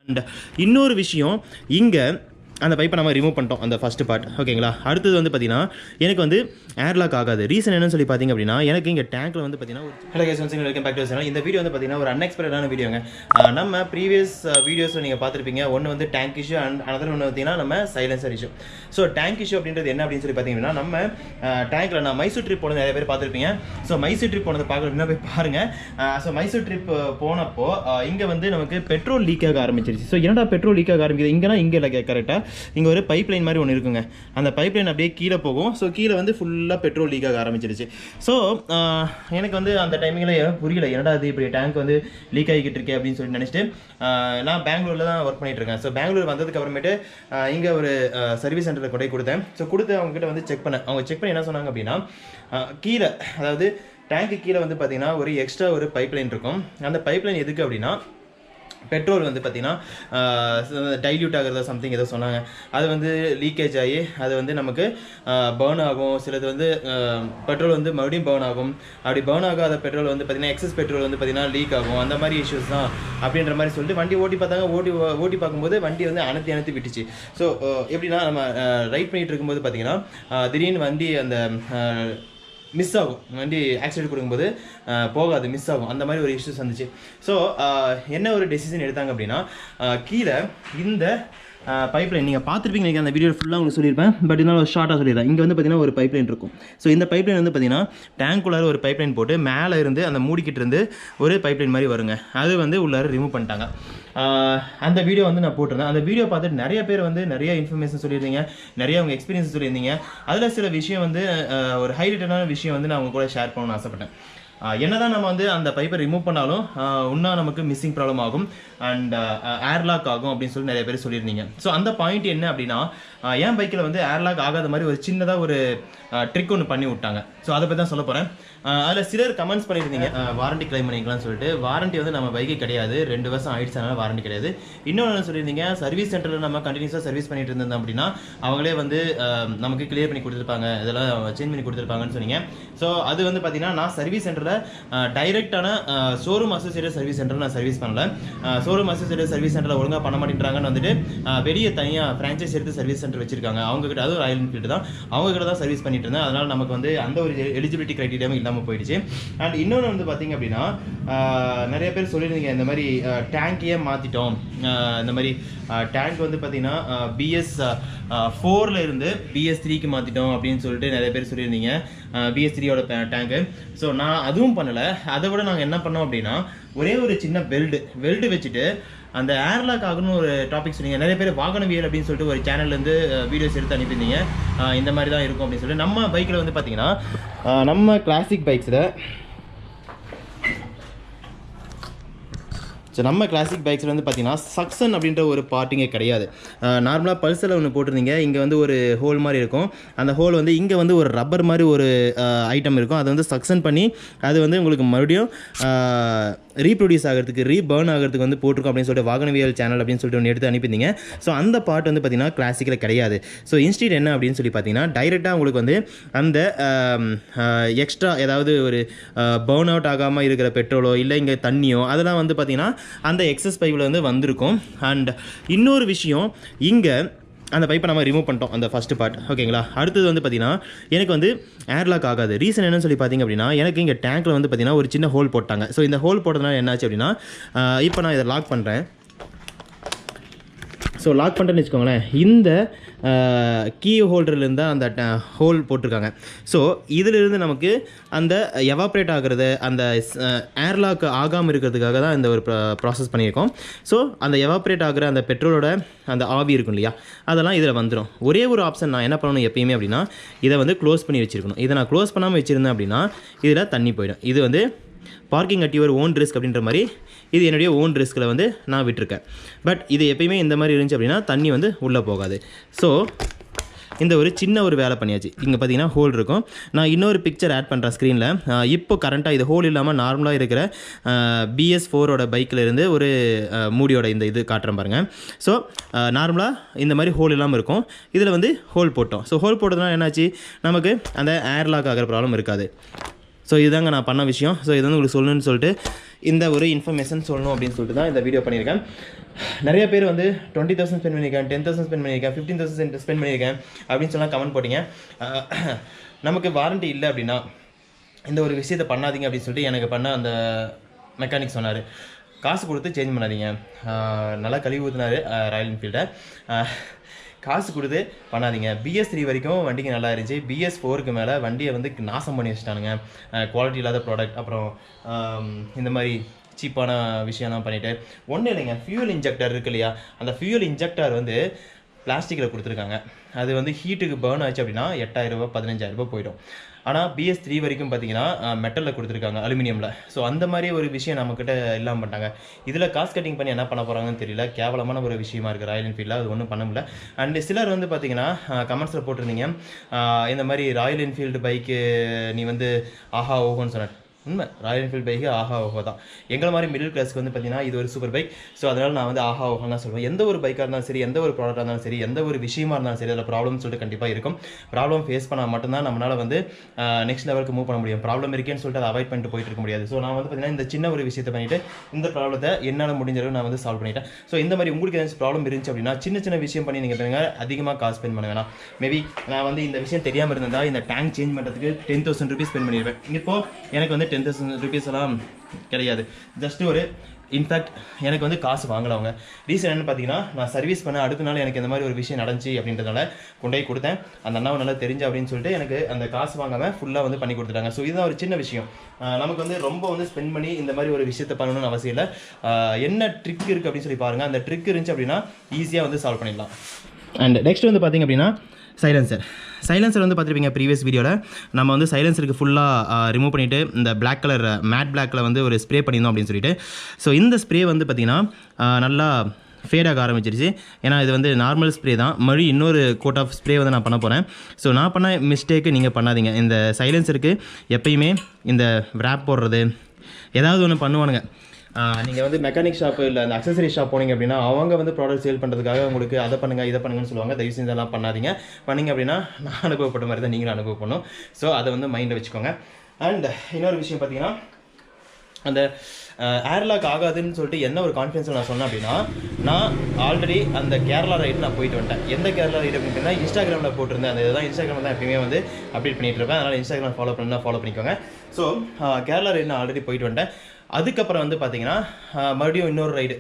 And இன்னொரு விஷயம் இங்கே அந்த பைப்பை நம்ம ரிமூவ் பண்ணிட்டோம் அந்த ஃபஸ்ட்டு பார்ட் ஓகேங்களா. அடுத்தது வந்து பார்த்தீங்கன்னா எனக்கு வந்து ஏர்லாக் ஆகாது. ரீசன் என்னன்னு சொல்லி பார்த்தீங்க அப்படின்னா எனக்கு இங்கே டேங்க்கில் வந்து பார்த்தீங்கன்னா ஒரு hello guys once welcome back to channel. இந்த வீடியோ வந்து பார்த்தீங்கன்னா ஒரு அன்எக்ஸ்பெக்டடான வீடியோங்க. நம்ம ப்ரீவியஸ் வீடியோஸில் நீங்கள் பார்த்துருப்பீங்க. ஒன்று வந்து டேங்க் இஷ்யூ அண்ட் அனதர் ஒன்று பார்த்தீங்கன்னா நம்ம silencer issue. So tank issue அப்படின்றது என்ன அப்படின்னு சொல்லி பார்த்தீங்கன்னா நம்ம டேங்க்கில் நான் மைசூர் ட்ரிப் போனது நிறைய பேர் பார்த்துருப்பீங்க. ஸோ மைசூர் ட்ரிப் போனதை பார்க்கணும் அப்படின்னா போய் பாருங்கள். ஸோ மைசூர் ட்ரிப் போனப்போ இங்கே வந்து நமக்கு பெட்ரோல் லீக் ஆக ஆரம்பிச்சிருச்சு. ஸோ என்னடா பெட்ரோல் லீக் ஆக ஆரம்பிக்குது இங்கேனா இங்கே இல்லை கரெக்டாக இங்கே ஒரு பைப் லைன் மாதிரி ஒன்று இருக்குங்க. அந்த பைப் லைன் அப்படியே கீழே போகும். ஸோ கீழே வந்து ஃபுல்லாக பெட்ரோல் லீக் ஆக ஆரம்பிச்சிருச்சு. ஸோ எனக்கு வந்து அந்த டைமிங்கில் புரியல என்னடா அது இப்படி டேங்க் வந்து லீக் ஆகிக்கிட்டு இருக்கே அப்படின்னு சொல்லி நினச்சிட்டு நான் பெங்களூரில் தான் ஒர்க் பண்ணிட்டு இருக்கேன். ஸோ பெங்களூர் வந்ததுக்கு அப்புறமேட்டு இங்கே ஒரு சர்வீஸ் சென்டரில் கொண்டு கொடுத்தேன். ஸோ கொடுத்து அவங்ககிட்ட வந்து செக் பண்ணேன். அவங்க செக் பண்ணி என்ன சொன்னாங்க அப்படின்னா கீழே அதாவது டேங்க்கு கீழே வந்து பார்த்தீங்கன்னா ஒரு எக்ஸ்ட்ரா ஒரு பைப் லைன் இருக்கும். அந்த பைப் லைன் எதுக்கு அப்படின்னா பெட்ரோல் வந்து பார்த்தீங்கன்னா டைல்யூட் ஆகிறதா சம்திங் ஏதோ சொன்னாங்க. அது வந்து லீக்கேஜ் ஆகி அது வந்து நமக்கு பர்ன் ஆகும். சிலது வந்து பெட்ரோல் வந்து மறுபடியும் பர்ன் ஆகும். அப்படி பர்ன் ஆகாத பெட்ரோல் வந்து பார்த்தீங்கன்னா எக்ஸஸ் பெட்ரோல் வந்து பார்த்தீங்கன்னா லீக் ஆகும். அந்த மாதிரி இஷ்யூஸ் தான் அப்படின்ற மாதிரி சொல்லிட்டு வண்டி ஓட்டி பார்த்தாங்க. ஓட்டி பார்க்கும்போது வண்டி வந்து அணைத்தி விட்டுச்சு. ஸோ எப்படின்னா நம்ம ரைட் பண்ணிகிட்டு இருக்கும்போது பார்த்தீங்கன்னா திடீர்னு வண்டி அந்த மிஸ் ஆகும். வண்டி ஆக்சிடென்ட் கொடுக்கும்போது போகாது, மிஸ் ஆகும். அந்த மாதிரி ஒரு இஷ்யூஸ் வந்துச்சு. ஸோ என்ன ஒரு டெசிஷன் எடுத்தாங்க அப்படின்னா கீழே இந்த பைப் லைன் நீங்கள் பார்த்துருப்பீங்க. நீங்கள் அந்த வீடியோ ஃபுல்லாக உங்களுக்கு சொல்லியிருப்பேன். பட் இருந்தாலும் ஒரு ஷார்ட்டாக சொல்லிடுறேன். இங்கே வந்து பார்த்தீங்கன்னா ஒரு பைப் லைன் இருக்கும். ஸோ இந்த பைப் லைன் வந்து பார்த்தீங்கன்னா டேங்க்குள்ளார ஒரு பைப் லைன் போட்டு மேலே இருந்து அந்த மூடிக்கிட்டு இருந்து ஒரு பைப் லைன் மாதிரி வருங்க. அது வந்து உள்ளார ரிமூவ் பண்ணிட்டாங்க. அந்த வீடியோ வந்து நான் போட்டிருந்தேன். அந்த வீடியோ பார்த்துட்டு நிறைய பேர் வந்து நிறைய இன்ஃபர்மேஷன் சொல்லியிருந்தீங்க, நிறைய அவங்க எக்ஸ்பீரியன்ஸ் சொல்லியிருந்தீங்க. அதில் சில விஷயம் வந்து ஒரு ஹைலைட்டான விஷயம் வந்து நான் அவங்க கூட ஷேர் பண்ணணும்னு ஆசைப்பட்டேன். என்னதான் நம்ம வந்து அந்த பைப்பை ரிமூவ் பண்ணாலும் இன்னும் நமக்கு மிஸ்ஸிங் ப்ராப்ளம் ஆகும் அண்ட் ஏர்லாக் ஆகும் அப்படின்னு சொல்லி நிறைய பேர் சொல்லியிருந்தீங்க. ஸோ அந்த பாயிண்ட் என்ன அப்படின்னா என் பைக்கில் வந்து ஏர்லாக் ஆகாத மாதிரி ஒரு சின்னதாக ஒரு ட்ரிக் ஒன்று பண்ணி விட்டாங்க. ஸோ அதை பற்றி தான் சொல்ல போகிறேன். அதில் சிலர் கமெண்ட்ஸ் பண்ணியிருந்தீங்க வாரண்டி கிளைம் பண்ணிக்கலாம்னு சொல்லிட்டு. வாரண்டி வந்து நம்ம பைக்கே கிடையாது, 2 வருஷம் ஆயிடுச்சு, அதனால வாரண்டி கிடையாது. இன்னொன்று சொல்லியிருந்தீங்க சர்வீஸ் சென்டரில் நம்ம கண்டினியூஸாக சர்வீஸ் பண்ணிட்டு இருந்தோம் அப்படின்னா அவங்களே வந்து நமக்கு கிளியர் பண்ணி கொடுத்துருப்பாங்க, இதெல்லாம் சேஞ்ச் பண்ணி கொடுத்துருப்பாங்கன்னு சொன்னீங்க. ஸோ அது வந்து பார்த்தீங்கன்னா நான் சர்வீஸ் சென்டரில் டைரெக்டான ஷோரூம் அசோசியேட்டட் சர்வீஸ் சென்டர் நான் சர்வீஸ் பண்ணல. ஷோரூம் அசோசியேட்டட் சர்வீஸ் சென்டரில் ஒழுங்காக பண்ண மாட்டேங்கிறாங்கன்னு வந்துட்டு வெளியே தனியாக ஃப்ரான்ச்சைஸ் எடுத்து சர்வீஸ் சென்டர் வச்சிருக்காங்க. அவங்ககிட்ட அது ராயல் என்ஃபீல்டு தான், அவங்ககிட்ட தான் சர்வீஸ் பண்ணிட்டு இருந்தேன். அதனால் நமக்கு வந்து அந்த ஒரு எலிஜிபிலிட்டி கிரைட்டீரியாவும் இல்லாமல் போயிடுச்சு. அண்ட் இன்னொன்று வந்து பார்த்தீங்க அப்படின்னா நிறைய பேர் சொல்லியிருந்தீங்க இந்த மாதிரி டேங்கையே மாற்றிட்டோம், இந்த மாதிரி டேங்க் வந்து பார்த்தீங்கன்னா BS4 இருந்து BS3க்கு மாற்றிட்டோம் அப்படின்னு சொல்லிட்டு நிறைய பேர் சொல்லியிருந்தீங்க. BS3யோட டேங்கு. ஸோ நான் அதுவும் பண்ணலை. அதை விட நாங்கள் என்ன பண்ணோம் அப்படின்னா ஒரே ஒரு சின்ன வெல்டு வச்சுட்டு அந்த ஏர்லாக் ஆகணும்னு ஒரு டாபிக் சொன்னீங்க. நிறைய பேர் வாகனவியல் அப்படின்னு சொல்லிட்டு ஒரு சேனல்லேருந்து வீடியோஸ் எடுத்து அனுப்பியிருந்தீங்க. இந்த மாதிரி தான் இருக்கும் அப்படின்னு சொல்லி. நம்ம பைக்கில் வந்து பார்த்தீங்கன்னா நம்ம கிளாசிக் பைக்ஸில் ஸோ நம்ம கிளாசிக் பைக்ஸில் வந்து பார்த்தீங்கன்னா சக்ஷன் அப்படின்ற ஒரு பார்ட்டிங்கே கிடையாது. நார்மலாக பல்சரில் ஒன்று போட்டிருந்தீங்க. இங்கே வந்து ஒரு ஹோல் மாதிரி இருக்கும். அந்த ஹோல் வந்து இங்கே வந்து ஒரு ரப்பர் மாதிரி ஒரு ஐட்டம் இருக்கும். அதை வந்து சக்ஷன் பண்ணி அது வந்து உங்களுக்கு மறுபடியும் ரீப்ரொடியூஸ் ஆகிறதுக்கு ரீபர்ன் ஆகிறதுக்கு வந்து போட்டிருக்கோம் அப்படின்னு சொல்லிட்டு வாகனவியல் சேனல் அப்படின்னு சொல்லிட்டு ஒன்று எடுத்து அனுப்பியிருந்தீங்க. ஸோ அந்த பார்ட் வந்து பார்த்தீங்கன்னா கிளாசிக்கில் கிடையாது. ஸோ இன்ஸ்டீட் என்ன அப்படின்னு சொல்லி பார்த்தீங்கன்னா டைரெக்டாக உங்களுக்கு வந்து அந்த எக்ஸ்ட்ரா ஏதாவது ஒரு பர்ன் அவுட் ஆகாமல் இருக்கிற பெட்ரோலோ இல்லை இங்கே தண்ணியோ அதெல்லாம் வந்து பார்த்தீங்கன்னா அந்த எக்ஸஸ் பைப்பில் வந்து வந்திருக்கும். அண்ட் இன்னொரு விஷயம் இங்கே அந்த பைப்பை நம்ம ரிமூவ் பண்ணிட்டோம் அந்த ஃபஸ்ட்டு பார்ட் ஓகேங்களா. அடுத்தது வந்து பார்த்தீங்கன்னா எனக்கு வந்து ஏர்லாக் ஆகாது. ரீசன் என்னன்னு சொல்லி பார்த்தீங்க அப்படின்னா எனக்கு இங்கே டேங்க்கில் வந்து பார்த்தீங்கன்னா ஒரு சின்ன ஹோல் போட்டாங்க. ஸோ இந்த ஹோல் போட்டதுனால என்னாச்சு அப்படின்னா இப்போ நான் இதை லாக் பண்ணுறேன். ஸோ லாக் பண்ணுறேன்னு வச்சுக்கோங்களேன். இந்த கீ ஹோல்டர்லேருந்து அந்த ஹோல் போட்டிருக்காங்க. ஸோ இதிலிருந்து நமக்கு அந்த எவாப்ரேட் ஆகிறது அந்த ஏர்லாக் ஆகாமல் இருக்கிறதுக்காக தான் இந்த ஒரு ப்ராசஸ் பண்ணியிருக்கோம். ஸோ அந்த எவாப்ரேட் ஆகிற அந்த பெட்ரோலோட அந்த ஆவி இருக்கும் இல்லையா, அதெல்லாம் இதில் வந்துடும். ஒரே ஒரு ஆப்ஷன் நான் என்ன பண்ணணும் எப்பயுமே அப்படின்னா இதை வந்து க்ளோஸ் பண்ணி வச்சுருக்கணும். இதை நான் க்ளோஸ் பண்ணாமல் வச்சுருந்தேன் அப்படின்னா இதில் தண்ணி போயிடும். இது வந்து parking at your own risk அப்படின்ற மாதிரி இது என்னுடைய ஓன் ரிஸ்கில் வந்து நான் விட்டுருக்கேன். பட் இது எப்பயுமே இந்த மாதிரி இருந்துச்சு அப்படின்னா தண்ணி வந்து உள்ளே போகாது. ஸோ இந்த ஒரு சின்ன ஒரு வேலை பண்ணியாச்சு. இங்கே பார்த்தீங்கன்னா ஹோல் இருக்கும். நான் இன்னொரு பிக்சர் ஆட் பண்ணுறேன் ஸ்க்ரீனில். இப்போ கரண்ட்டாக இது ஹோல் இல்லாமல் நார்மலாக இருக்கிற BS4ஓட பைக்கில் இருந்து ஒரு மூடியோட இந்த இது காட்டுறேன் பாருங்கள். ஸோ நார்மலாக இந்த மாதிரி ஹோல் இல்லாமல் இருக்கும். இதில் வந்து ஹோல் போட்டோம். ஸோ ஹோல் போட்டதுனால என்னாச்சு நமக்கு அந்த ஏர்லாக் ஆகிற ப்ராப்ளம் இருக்காது. ஸோ இதுதாங்க நான் பண்ண விஷயம். ஸோ இது வந்து உங்களுக்கு சொல்லணும்னு சொல்லிட்டு இந்த ஒரு இன்ஃபர்மேஷன் சொல்லணும் அப்படின்னு சொல்லிட்டு தான் இந்த வீடியோ பண்ணியிருக்கேன். நிறைய பேர் வந்து 20,000 ஸ்பெண்ட் பண்ணியிருக்கேன், 10,000 ஸ்பெண்ட் பண்ணியிருக்கேன், 15,000 ஸ்பெண்ட் பண்ணியிருக்கேன் அப்படின்னு சொல்லலாம் கமெண்ட் போட்டிங்க. நமக்கு வாரண்ட்டி இல்லை அப்படின்னா இந்த ஒரு விஷயத்தை பண்ணாதீங்க அப்படின்னு சொல்லிட்டு எனக்கு பண்ண அந்த மெக்கானிக் சொன்னார். காசு கொடுத்து சேஞ்ச் பண்ணாதீங்க. நல்லா கழுவி ஊற்றினார் ராயல் என்ஃபீல்டை. காசு கொடுத்து பண்ணாதீங்க. BS3 வரைக்கும் வண்டிக்கு நல்லா இருந்துச்சு. BS4க்கு மேலே வண்டியை வந்து நாசம் பண்ணி வச்சுட்டானுங்க. குவாலிட்டி இல்லாத ப்ராடக்ட், அப்புறம் இந்த மாதிரி சீப்பான விஷயம்லாம் பண்ணிவிட்டு. ஒன்றும் இல்லைங்க, ஃபியூல் இன்ஜெக்டர் இருக்கு இல்லையா, அந்த ஃபியூல் இன்ஜெக்டர் வந்து பிளாஸ்டிக்கில் கொடுத்துருக்காங்க. அது வந்து ஹீட்டுக்கு பேர்ன் ஆச்சு அப்படின்னா 8,000 ரூபா 15,000 ரூபா போயிடும். ஆனால் BS3 வரைக்கும் பார்த்தீங்கன்னா மெட்டலில் கொடுத்துருக்காங்க, அலுமினியமில். ஸோ அந்த மாதிரி ஒரு விஷயம் நம்மக்கிட்ட இல்லாமல் பண்ணிட்டாங்க. இதில் காஸ்ட் கட்டிங் பண்ணி என்ன பண்ண போகிறாங்கன்னு தெரியல. கேவலமான ஒரு விஷயமா இருக்குது ராயல் என்ஃபீல்டில். அது ஒன்றும் பண்ண முடியல. அண்ட் சிலர் வந்து பார்த்தீங்கன்னா கமெண்ட்ஸில் போட்டிருந்தீங்க, இந்த மாதிரி ராயல் என்ஃபீல்டு பைக்கு நீ வந்து ஆஹா ஓஹோன்னு சொன்ன. உண்மை, ராயல் என்ஃபீல்டு பைக்கு ஆஹா ஓஹோ தான். எங்களை மாதிரி மிடில் கிளாஸ்க்கு வந்து பார்த்தீங்கன்னா இது ஒரு சூப்பர் பைக். ஸோ அதனால் நான் வந்து ஆஹா ஓஹோன்னு தான் சொல்லுவேன். எந்த ஒரு பைக்காக இருந்தாலும் சரி, எந்த ஒரு ப்ராடக்டாக இருந்தாலும் சரி, எந்த ஒரு விஷயமா இருந்தாலும் சரி, அதில் ப்ராப்ளம்னு சொல்லிட்டு கண்டிப்பாக இருக்கும். ப்ராப்ளம் ஃபேஸ் பண்ணால் மட்டும்தான் நம்மளால் வந்து நெக்ஸ்ட் லெவலுக்கு மூவ் பண்ண முடியும். ப்ராப்ளம் இருக்கேன்னு சொல்லிட்டு அதை அவாய்ட் பண்ணிட்டு போயிட்டு இருக்க முடியாது. ஸோ நான் வந்து பார்த்தீங்கன்னா இந்த சின்ன ஒரு விஷயத்தை பண்ணிவிட்டு இந்த ப்ராப்ளத்தை என்னால் முடிஞ்ச அளவு நான் வந்து சால்வ் பண்ணிட்டேன். ஸோ இந்த மாதிரி உங்களுக்கு ஏதாச்சும் ப்ராப்ளம் இருந்துச்சு அப்படின்னா சின்ன சின்ன விஷயம் பண்ணி நீங்கள் பாருங்க, அதிகமாக காசு ஸ்பெண்ட் பண்ண வேணாம். மேபி நான் வந்து இந்த விஷயம் தெரியாமல் இருந்தால் இந்த டேங்க் சேஞ்ச் பண்ணுறதுக்கு 10,000 ரூபீஸ் ஸ்பெண்ட் பண்ணிடுவேன். இப்போது எனக்கு வந்து 10,000 ரூபீஸ் கிடையாது. ஜஸ்ட் ஒரு இன்ஃபேக்ட் எனக்கு வந்து காசு வாங்கலவங்க. ரீசன் என்னன்னு பார்த்தீங்கன்னா, நான் சர்வீஸ் பண்ண அடுத்த நாள் எனக்கு இந்த மாதிரி ஒரு விஷயம் நடந்துச்சு அப்படின்றதுனால கொண்டு போய் கொடுத்தேன். அந்த அண்ணாவை நல்லா தெரிஞ்சு அப்படின்னு சொல்லிட்டு எனக்கு அந்த காசு வாங்காமல் ஃபுல்லாக வந்து பண்ணி கொடுத்துட்டாங்க. ஸோ இதுதான் ஒரு சின்ன விஷயம். நமக்கு வந்து ரொம்ப வந்து ஸ்பெண்ட் பண்ணி இந்த மாதிரி ஒரு விஷயத்தை பண்ணணும்னு அவசியம் இல்லை. என்ன ட்ரிக் இருக்குது அப்படின்னு சொல்லி பாருங்கள். அந்த ட்ரிக் இருந்துச்சு அப்படின்னா ஈஸியாக வந்து சால்வ் பண்ணிடலாம். அண்ட் நெக்ஸ்ட் வந்து பார்த்திங்க அப்படின்னா சைலன்சர் வந்து பார்த்துருப்பீங்க ப்ரீவியஸ் வீடியோவில். நம்ம வந்து சைலன்சருக்கு ஃபுல்லாக ரிமூவ் பண்ணிவிட்டு இந்த பிளாக் கலர் மேட் பிளாக்கில் வந்து ஒரு ஸ்ப்ரே பண்ணியிருந்தோம் அப்படின்னு சொல்லிட்டு. ஸோ இந்த ஸ்ப்ரே வந்து பார்த்திங்கன்னா நல்லா ஃபேடாக ஆரம்பிச்சிருச்சு. ஏன்னா இது வந்து நார்மல் ஸ்ப்ரே தான். மறுபடியும் இன்னொரு கோட் ஆஃப் ஸ்ப்ரே வந்து நான் பண்ண போகிறேன். ஸோ நான் பண்ண மிஸ்டேக்கு நீங்கள் பண்ணாதீங்க. இந்த சைலன்சருக்கு எப்பயுமே இந்த ரேப் போடுறது ஏதாவது ஒன்று பண்ணுவானுங்க. நீங்கள் வந்து மெக்கானிக் ஷாப்பு இல்லை அந்த அக்சசரி ஷாப் போனீங்க அப்படின்னா அவங்க வந்து ப்ராடக்ட் சேல் பண்ணுறதுக்காக உங்களுக்கு அதை பண்ணுங்கள் இதை பண்ணுங்கன்னு சொல்லுவாங்க. தயவு செஞ்சு இதெல்லாம் பண்ணாதீங்க. பண்ணிங்க அப்படின்னா நான் அனுபவப்பட்ட மாதிரி தான் நீங்களும் அனுபவம் பண்ணும். ஸோ அதை வந்து மைண்டில் வச்சுக்கோங்க. அண்ட் இன்னொரு விஷயம் பார்த்தீங்கன்னா, அந்த ஏர்லாக் ஆகாதுன்னு சொல்லிட்டு என்ன ஒரு கான்ஃபிடன்ஸில் நான் சொன்னேன் அப்படின்னா, நான் ஆல்ரெடி அந்த கேரளா ரைடு நான் போயிட்டு வந்துட்டேன். எந்த கேரளா ரைடு அப்படின்னா இன்ஸ்டாகிராமில் போட்டிருந்தேன். அந்த இதுதான் இன்ஸ்டாகிராமில் தான் எப்பயுமே வந்து அப்டேட் பண்ணிட்டு இருப்பேன். அதனால் இன்ஸ்டாகிராம் ஃபாலோ பண்ணிக்கோங்க. ஸோ கேரளா ரைடு நான் ஆல்ரெடி போயிட்டு வந்துட்டேன். அதுக்கப்புறம் வந்து பார்த்தீங்கன்னா மறுபடியும் இன்னொரு ரைடு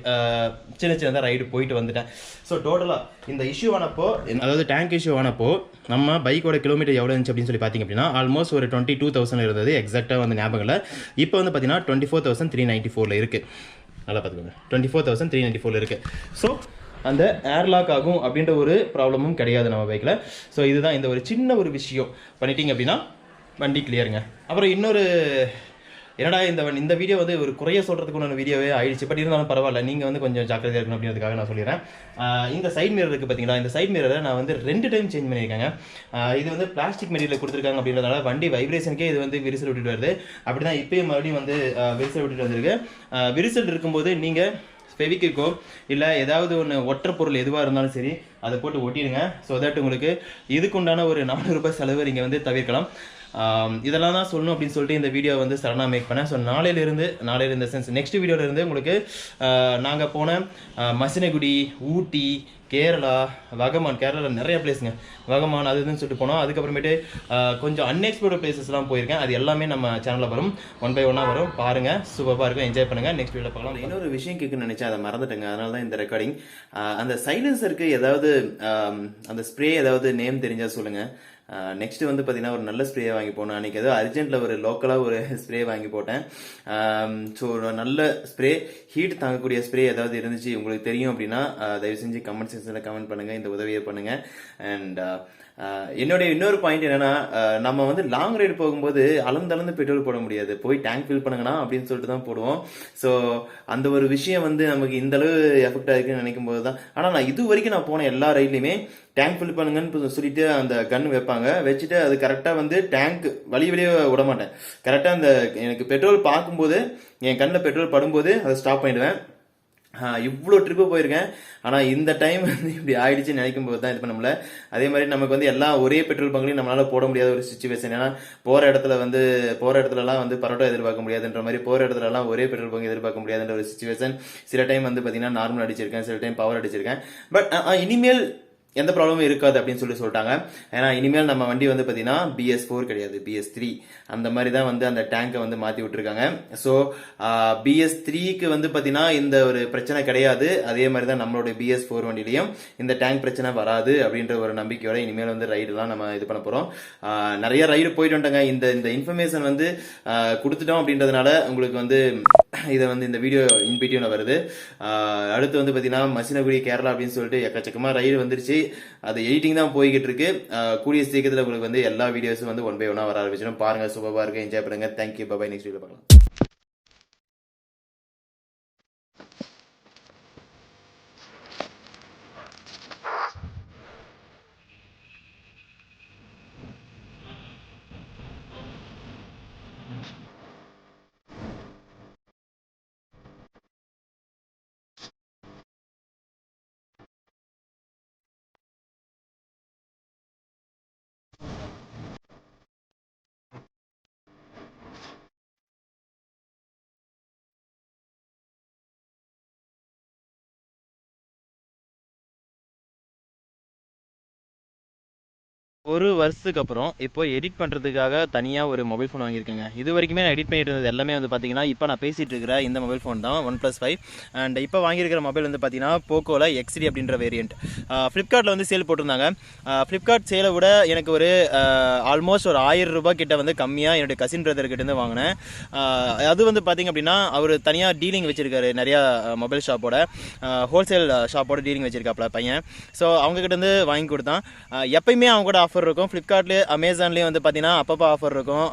சின்னதாக ரைடு போயிட்டு வந்துட்டேன். ஸோ டோட்டலாக இந்த இஷ்யூ ஆனப்போ, அதாவது டேங்க் இஷ்யூ ஆனப்போ நம்ம பைக்கோட கிலோமீட்டர் எவ்வளோ இருந்துச்சு அப்படின்னு சொல்லி பார்த்தீங்க அப்படின்னா ஆல்மோஸ்ட் ஒரு 22,000 இருந்தது. எக்ஸாக்டாக வந்து ஞாபகம் இல்லை. இப்போ வந்து பார்த்தீங்கன்னா 24,394 இருக்குது. நல்லா பார்த்துக்கோங்க, 24,394 இருக்குது. ஸோ அந்த ஏர்லாக் ஆகும் அப்படின்ற ஒரு ப்ராப்ளமும் கிடையாது நம்ம பைக்கில். ஸோ இதுதான் இந்த ஒரு சின்ன ஒரு விஷயம் பண்ணிட்டீங்க அப்படின்னா வண்டி கிளியருங்க. அப்புறம் இன்னொரு என்னடா இந்த வீடியோ வந்து ஒரு குறைய சொல்கிறதுக்கு ஒன்று வீடியோவே ஆயிடுச்சு. பட் இருந்தாலும் பரவாயில்ல, நீங்கள் வந்து கொஞ்சம் ஜாக்கிரதையாக இருக்கணும் அப்படின்றதுக்காக நான் சொல்லிடுறேன். இந்த சைட் மிரர் இருக்குது பார்த்தீங்களா, இந்த சைட் மிரரை நான் வந்து 2 டைம் சேஞ்ச் பண்ணியிருக்கேங்க. இது வந்து பிளாஸ்டிக் மெட்டீரியல் கொடுத்துருக்காங்க அப்படின்றதுனால வண்டி வைப்ரேஷனுக்கே இது வந்து விரிசல் விட்டுட்டு வருது. அப்படி தான் இப்போயும் மறுபடியும் வந்து விரிசல் விட்டுட்டு வந்திருக்கு. விரிசல் இருக்கும்போது நீங்கள் ஃபெவிக்கோ இல்லை ஏதாவது ஒன்று ஒற்றை பொருள் எதுவாக இருந்தாலும் சரி அதை போட்டு ஒட்டிடுங்க. ஸோ தட் உங்களுக்கு இதுக்குண்டான ஒரு 400 ரூபாய் செலவு நீங்கள் வந்து தவிர்க்கலாம். இதெல்லாம் தான் சொல்லணும் அப்படின்னு சொல்லிட்டு இந்த வீடியோ வந்து சடனாக மேக் பண்ணேன். ஸோ நாளையிலிருந்து சென்ஸ் நெக்ஸ்ட் வீடியோவிலேருந்து உங்களுக்கு நாங்கள் போன மசினகுடி, ஊட்டி, கேரளா, வகமான், கேரளாவில் நிறைய பிளேஸுங்க, வகமான் அது இதுன்னு சொல்லிட்டு போனோம். அதுக்கப்புறமேட்டு கொஞ்சம் அன்எக்ஸ்ப்ளோர்டு பிளேசஸ்லாம் போயிருக்கேன். அது எல்லாமே நம்ம சேனலில் வரும், 1 by 1 வரும். பாருங்கள், சூப்பராக இருக்கும், என்ஜாய் பண்ணுங்கள். நெக்ஸ்ட் வீடியோவில் பார்க்கலாம். இன்னொரு விஷயம் கேட்குன்னு நினச்சேன், அதை மறந்துட்டேங்க. அதனால தான் இந்த ரெக்கார்டிங். அந்த சைலன்சருக்கு ஏதாவது அந்த ஸ்ப்ரே ஏதாவது நேம் தெரிஞ்சால் சொல்லுங்கள். நெக்ஸ்ட்டு வந்து பார்த்தீங்கன்னா ஒரு நல்ல ஸ்ப்ரே வாங்கி போனேன். அன்றைக்கி ஏதோ அர்ஜென்ட்டில் ஒரு லோக்கலாக ஒரு ஸ்ப்ரே வாங்கி போட்டேன். ஸோ நல்ல ஸ்ப்ரே, ஹீட் தாங்கக்கூடிய ஸ்ப்ரே ஏதாவது இருந்துச்சு உங்களுக்கு தெரியும் அப்படின்னா தயவு செஞ்சு கமெண்ட் செக்ஷனில் கமெண்ட் பண்ணுங்கள், இந்த உதவியை பண்ணுங்கள். அண்ட் என்னுடைய இன்னொரு பாயிண்ட் என்னன்னா, நம்ம வந்து லாங் ரைடு போகும்போது அளந்து பெட்ரோல் போட முடியாது. போய் டேங்க் ஃபில் பண்ணுங்கண்ணா அப்படின்னு சொல்லிட்டு தான் போடுவோம். ஸோ அந்த ஒரு விஷயம் வந்து நமக்கு இந்த அளவு எஃபெக்ட் ஆகிருக்குன்னு நினைக்கும் போது தான். ஆனால் நான் இது வரைக்கும் நான் போன எல்லா ரைட்லையுமே டேங்க் ஃபில் பண்ணுங்கன்னு சொல்லிட்டு அந்த கன் வைப்பாங்க, வச்சுட்டு அது கரெக்டாக வந்து டேங்க் வெளியே விட மாட்டேன். கரெக்டாக அந்த எனக்கு பெட்ரோல் பார்க்கும்போது என் கண்ணில் பெட்ரோல் படும்போது அதை ஸ்டாப் பண்ணிடுவேன். இவ்வளோ ட்ரிப்பு போயிருக்கேன். ஆனால் இந்த டைம் வந்து இப்படி ஆயிடுச்சுன்னு நினைக்கும் போது தான் இது பண்ண முடியல. அதே மாதிரி நமக்கு வந்து எல்லாம் ஒரே பெட்ரோல் பங்க்லையும் நம்மளால போட முடியாத ஒரு சுச்சுவேஷன். ஏன்னா போகிற இடத்துலலாம் வந்து பரோட்டா எதிர்பார்க்க முடியாதுன்ற மாதிரி, போகிற இடத்துலலாம் ஒரே பெட்ரோல் பங்க் எதிர்பார்க்க முடியாதுன்ற ஒரு சுச்சுவேஷன். சில டைம் வந்து பார்த்தீங்கன்னா நார்மல் அடிச்சிருக்கேன், சில டைம் பவர் அடிச்சிருக்கேன். பட் இனிமேல் எந்த ப்ராப்ளமும் இருக்காது அப்படின்னு சொல்லிட்டாங்க. ஏன்னா இனிமேல் நம்ம வண்டி வந்து பார்த்தீங்கன்னா BS4 கிடையாது, BS3 அந்த மாதிரி தான் வந்து அந்த டேங்கை வந்து மாற்றி விட்டுருக்காங்க. ஸோ BS3க்கு வந்து பார்த்தீங்கன்னா இந்த ஒரு பிரச்சனை கிடையாது. அதே மாதிரி தான் நம்மளுடைய BS4 வண்டியிலையும் இந்த டேங்க் பிரச்சனை வராது அப்படின்ற ஒரு நம்பிக்கையோட இனிமேல் வந்து ரைடுலாம் நம்ம இது பண்ண போகிறோம். நிறைய ரைடு போயிட்டு வந்துட்டோங்க. இந்த இன்ஃபர்மேஷன் வந்து கொடுத்துட்டோம் அப்படின்றதுனால உங்களுக்கு வந்து இதை வந்து இந்த வீடியோ இன்பிட்யூனில் வருது. அடுத்து வந்து பார்த்தீங்கன்னா மசினகுடி கேரளா அப்படின்னு சொல்லிட்டு எக்கச்சக்கமாக ரைடு வந்துருச்சு. அது எடிட்டிங் தான் போய்கிட்டு இருக்கு. கூடிய சீக்கிரத்தில் உங்களுக்கு வந்து எல்லா வீடியோஸும் வந்து 1 by 1 வர ஆரம்பிச்சிடும். பாருங்க, சூப்பராக இருக்கு, என்ஜாய் பண்ணுங்க. தேங்க்யூ, பாய். நெக்ஸ்ட் வீடியோ பார்க்கலாம். ஒரு வருஷத்துக்கு அப்புறம் இப்போ எடிட் பண்ணுறதுக்காக தனியாக ஒரு மொபைல் ஃபோன் வாங்கியிருக்கேங்க. இது வரைக்குமே நான் எடிட் பண்ணிட்டு இருந்தது எல்லாமே வந்து பார்த்தீங்கன்னா இப்போ நான் பேசிகிட்டு இருக்கிற இந்த மொபைல் ஃபோன் தான் OnePlus 5. அண்ட் இப்போ வாங்கியிருக்கிற மொபைல் வந்து பார்த்தீங்கன்னா போக்கோவில் XD அப்படின்ற வேரியண்ட். ஃப்ளிப்கார்ட்டில் வந்து சேல் போட்டிருந்தாங்க. ஃப்ளிப்கார்ட் சேலை விட எனக்கு ஒரு ஆல்மோஸ்ட் ஒரு 1000 ரூபாய் கிட்ட வந்து கம்மியாக என்னுடைய கசின் பிரதர்கிட்டேருந்து வாங்கினேன். அது வந்து பார்த்திங்க அப்படின்னா அவர் தனியாக டீலிங் வச்சுருக்காரு, நிறையா மொபைல் ஷாப்போட ஹோல்சேல் ஷாப்போட டீலிங் வச்சுருக்காப்புல பையன். ஸோ அவங்ககிட்ட வாங்கி கொடுத்தான். எப்பயுமே அவங்க கூட ஆஃபர் இருக்கும். ஃப்ளிப்கார்ட்லேயே அமேசான்லேயும் வந்து பார்த்தீங்கன்னா அப்பப்போ ஆஃபர் இருக்கும்.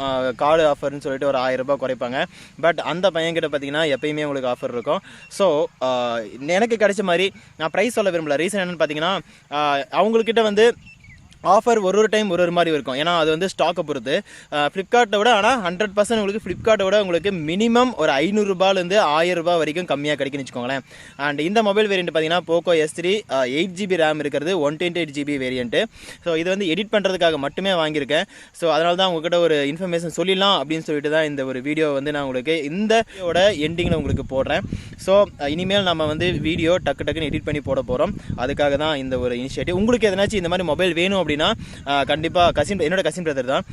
கார்டு ஆஃபர்னு சொல்லிட்டு ஒரு 1000 ரூபாய் குறைப்பாங்க. பட் அந்த பையன்கிட்ட பார்த்தீங்கன்னா எப்பயுமே உங்களுக்கு ஆஃபர் இருக்கும். ஸோ எனக்கு கிடைச்ச மாதிரி நான் ப்ரைஸ் சொல்ல விரும்பல. ரீசன் என்னென்னு பார்த்தீங்கன்னா அவங்கக்கிட்ட வந்து ஆஃபர் ஒரு டைம் ஒரு மாதிரி இருக்கும். ஏன்னா அது வந்து ஸ்டாக்கை பொறுத்து. ஃப்ளிப்கார்ட்டை விட ஆனால் 100% உங்களுக்கு ஃப்ளிப்கார்ட்டை விட உங்களுக்கு மினிமம் ஒரு 500 ரூபாயிலேருந்து 1000 ரூபாய் வரைக்கும் கம்மியாக கிடைக்குன்னு வச்சுக்கோங்களேன். அண்ட் இந்த மொபைல் வேரியண்ட் பார்த்தீங்கன்னா போக்கோ S3 8GB ரேம் இருக்கிறது, 128GB வேரியண்ட்டு. ஸோ இது வந்து எடிட் பண்ணுறதுக்காக மட்டுமே வாங்கியிருக்கேன். ஸோ அதனால தான் உங்கள்கிட்ட ஒரு இன்ஃபர்மேஷன் சொல்லிடலாம் அப்படின்னு சொல்லிட்டு தான் இந்த ஒரு வீடியோ வந்து நான் உங்களுக்கு இந்த வீடியோட எண்டிங்கில் உங்களுக்கு போடுறேன். ஸோ இனிமேல் நம்ம வந்து வீடியோ டக்குன்னு எடிட் பண்ணி போட போகிறோம். அதுக்காக தான் இந்த ஒரு இனிஷியேட்டிவ். உங்களுக்கு எதனாச்சும் இந்த மாதிரி மொபைல் வேணும் அப்படின்னா கண்டிப்பாக என்னோட கசின் பிரதர் தான்.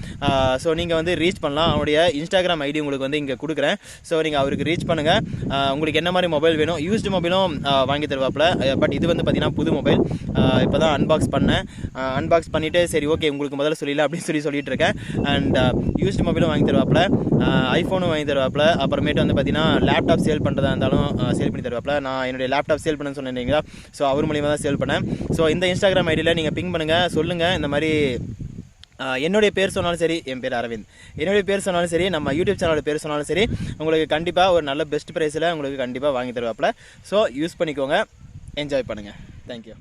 ஸோ நீங்கள் வந்து ரீச் பண்ணலாம். அவனுடைய இன்ஸ்டாகிராம் ஐடி உங்களுக்கு வந்து இங்கே கொடுக்குறேன். ஸோ நீங்கள் அவருக்கு ரீச் பண்ணுங்கள். உங்களுக்கு என்ன மாதிரி மொபைல் வேணும், யூஸ்டு மொபைலும் வாங்கி தருவாப்பில். பட் இது வந்து பார்த்தீங்கன்னா புது மொபைல் இப்போ தான் அன்பாக்ஸ் பண்ணேன். அன்பாக்ஸ் பண்ணிவிட்டு சரி ஓகே உங்களுக்கு முதல்ல சொல்லிடலாம் அப்படின்னு சொல்லிட்டு இருக்கேன். அண்ட் யூஸ்டு மொபைலும் வாங்கி தருவாப்பில், ஐஃபோனும் வாங்கி தருவாப்பில். அப்புறமேட்டு வந்து பார்த்தீங்கன்னா லேப்டாப் சேல் பண்ணுறதா இருந்தாலும் சேல் பண்ணி தருவாப்பில். நான் என்னுடைய லேப்டாப் சேல் பண்ணேன்னு சொன்னீங்களா, ஸோ அவர் மூலியமாக தான் சேல் பண்ணேன். ஸோ இந்த இன்ஸ்டாகிராம் ஐடியில் நீங்கள் பிங் பண்ணுங்கள், சொல்லுங்கள் இந்த மாதிரி என்னுடைய பேர் சொன்னாலும் சரி, என் பேர் அரவிந்த், என்னுடைய பேர் சொன்னாலும் சரி, நம்ம யூடியூப் சேனலோட பேர் சொன்னாலும் சரி, உங்களுக்கு கண்டிப்பாக ஒரு நல்ல பெஸ்ட் ப்ரைஸில் உங்களுக்கு கண்டிப்பாக வாங்கி தருவாப்பில். ஸோ யூஸ் பண்ணிக்கோங்க, என்ஜாய் பண்ணுங்கள். தேங்க்யூ.